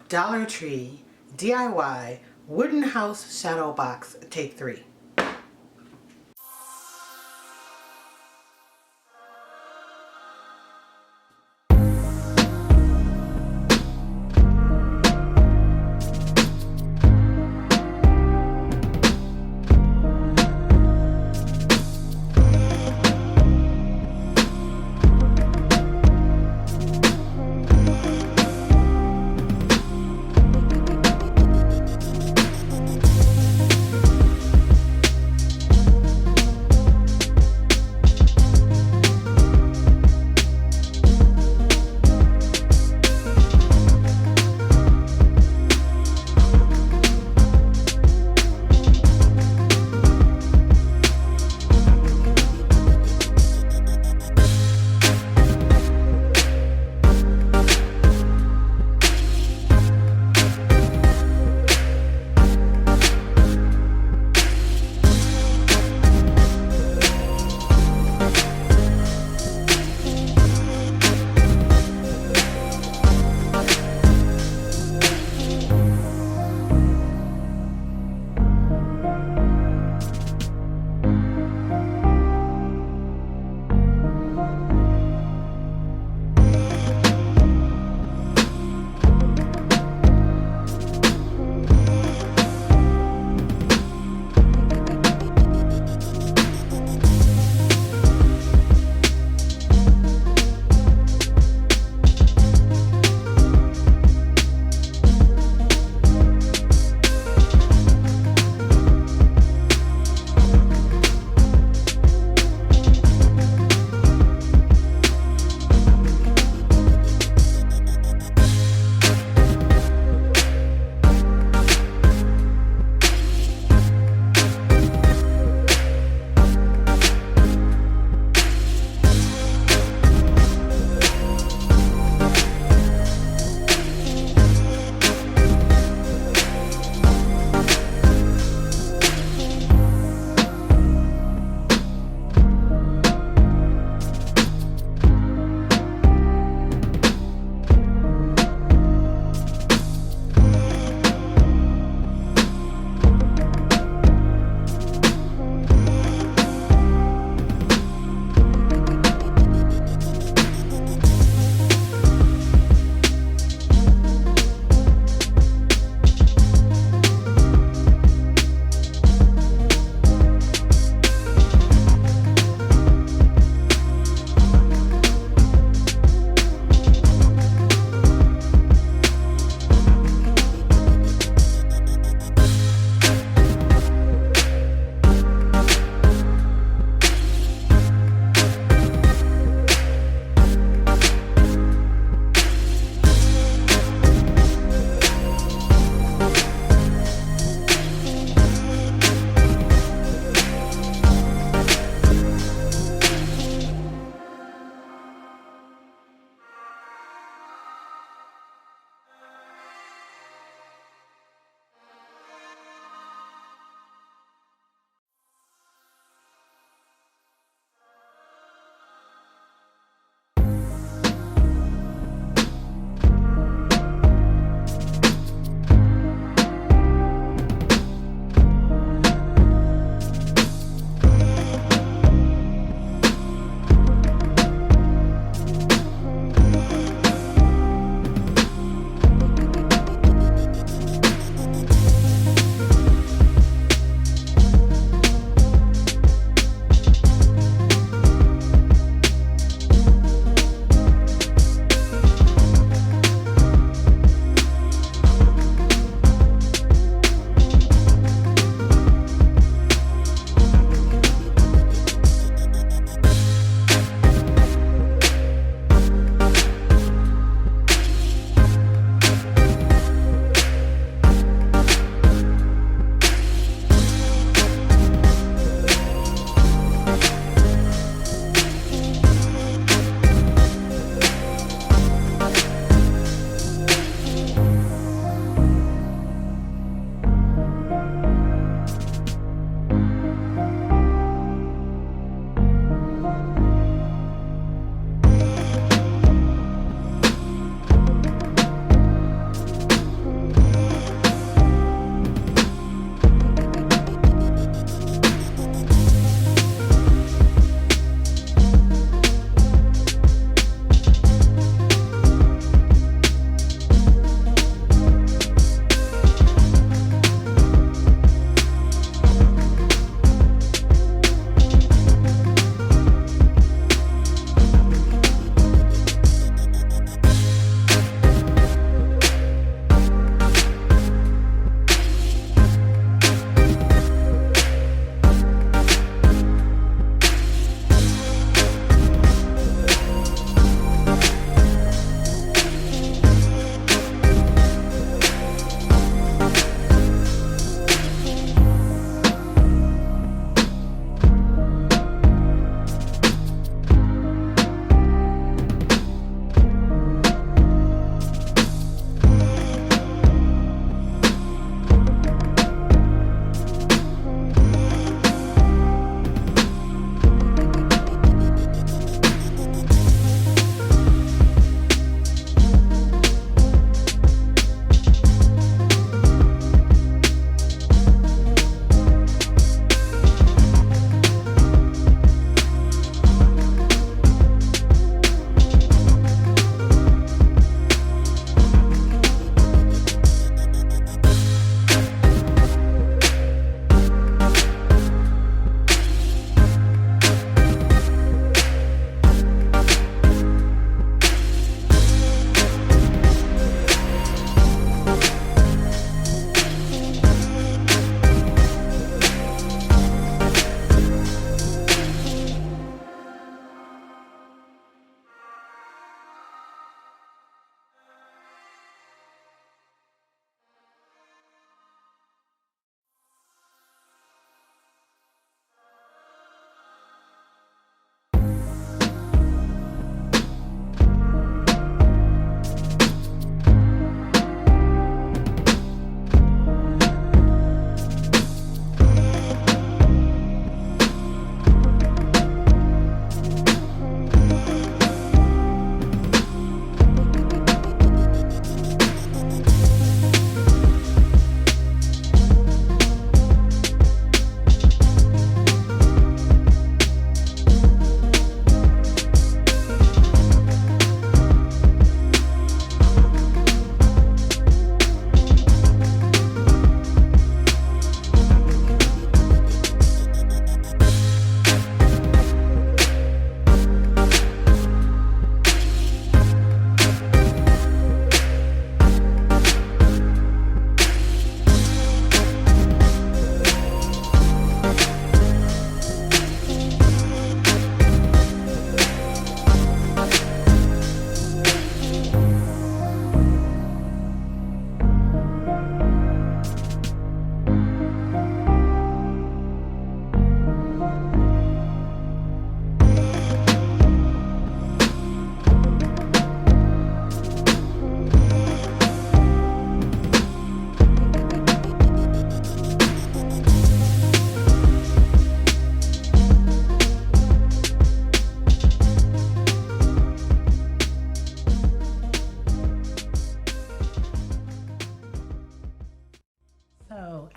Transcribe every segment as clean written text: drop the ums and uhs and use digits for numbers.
Dollar Tree DIY Wooden House Shadow Box Take 3.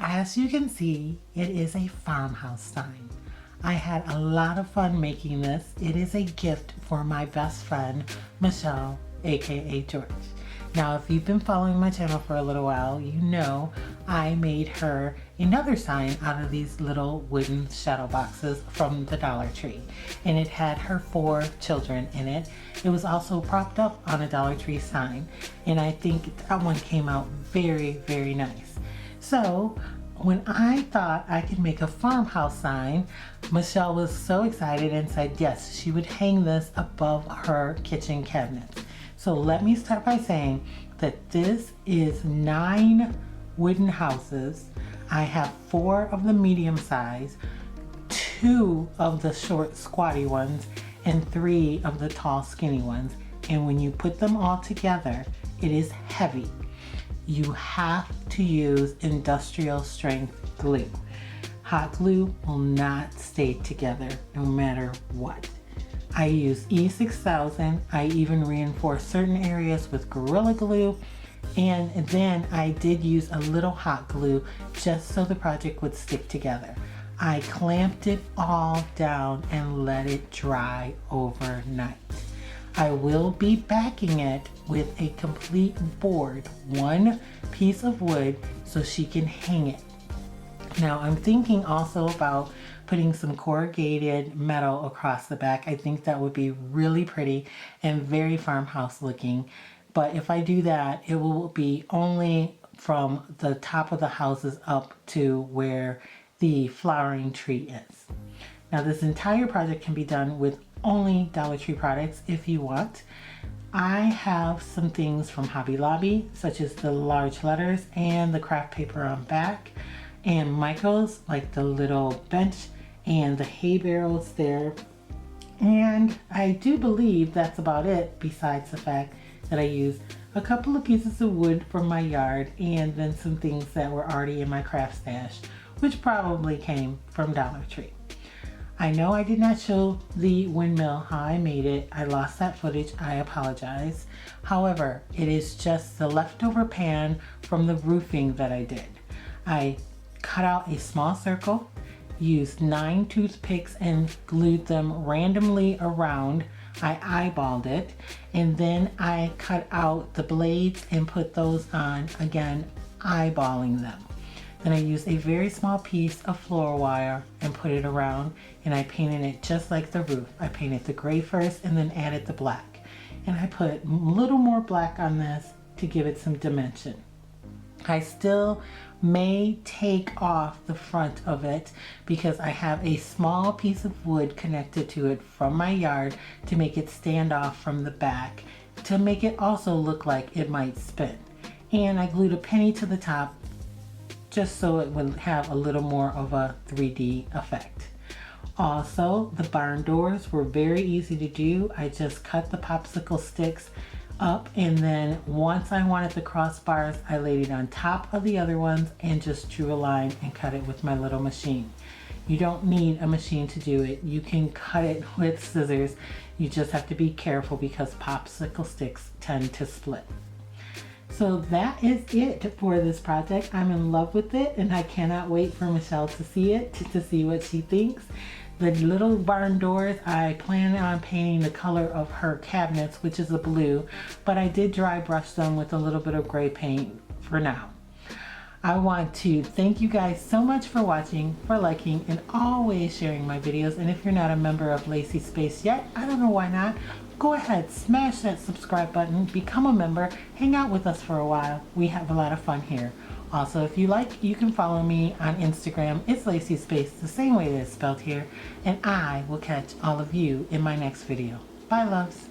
as you can see, it is a farmhouse sign. I had a lot of fun making this. It is a gift for my best friend, Michelle, aka George. Now, if you've been following my channel for a little while, you know I made her another sign out of these little wooden shadow boxes from the Dollar Tree. And it had her 4 children in it. It was also propped up on a Dollar Tree sign. And I think that one came out very, very nice. So when I thought I could make a farmhouse sign, Michelle was so excited and said yes, she would hang this above her kitchen cabinets. So let me start by saying that this is 9 wooden houses. I have 4 of the medium size, 2 of the short squatty ones, and 3 of the tall skinny ones. And when you put them all together, it is heavy. You have to use industrial strength glue. Hot glue will not stay together no matter what. I use E6000. I even reinforce certain areas with Gorilla Glue. And then I did use a little hot glue just so the project would stick together. I clamped it all down and let it dry overnight. I will be backing it with a complete board, 1 piece of wood, so she can hang it. Now I'm thinking also about putting some corrugated metal across the back. I think that would be really pretty and very farmhouse looking. But if I do that, it will be only from the top of the houses up to where the flowering tree is. Now this entire project can be done with only Dollar Tree products if you want. I have some things from Hobby Lobby, such as the large letters and the craft paper on back, and micros like the little bench and the hay barrels there. And I do believe that's about it, besides the fact that I used a couple of pieces of wood from my yard and then some things that were already in my craft stash, which probably came from Dollar Tree. I know I did not show the windmill how I made it. I lost that footage, I apologize. However, it is just the leftover pan from the roofing that I did. I cut out a small circle, used 9 toothpicks and glued them randomly around. I eyeballed it, and then I cut out the blades and put those on, again eyeballing them. Then I used a very small piece of floor wire and put it around, and I painted it just like the roof. I painted the gray first and then added the black. And I put a little more black on this to give it some dimension. I still may take off the front of it because I have a small piece of wood connected to it from my yard to make it stand off from the back, to make it also look like it might spin. And I glued a penny to the top just so it would have a little more of a 3D effect. Also, the barn doors were very easy to do. I just cut the popsicle sticks up, and then once I wanted the crossbars, I laid it on top of the other ones and just drew a line and cut it with my little machine. You don't need a machine to do it. You can cut it with scissors. You just have to be careful because popsicle sticks tend to split. So that is it for this project. I'm in love with it, and I cannot wait for Michelle to see it, to see what she thinks. The little barn doors, I plan on painting the color of her cabinets, which is a blue, but I did dry brush them with a little bit of gray paint for now. I want to thank you guys so much for watching, for liking, and always sharing my videos. And if you're not a member of Lacee Space yet, I don't know why not. Go ahead, smash that subscribe button, become a member, hang out with us for a while. We have a lot of fun here. Also, if you like, you can follow me on Instagram. It's Lacee Space, the same way that it's spelled here. And I will catch all of you in my next video. Bye, loves.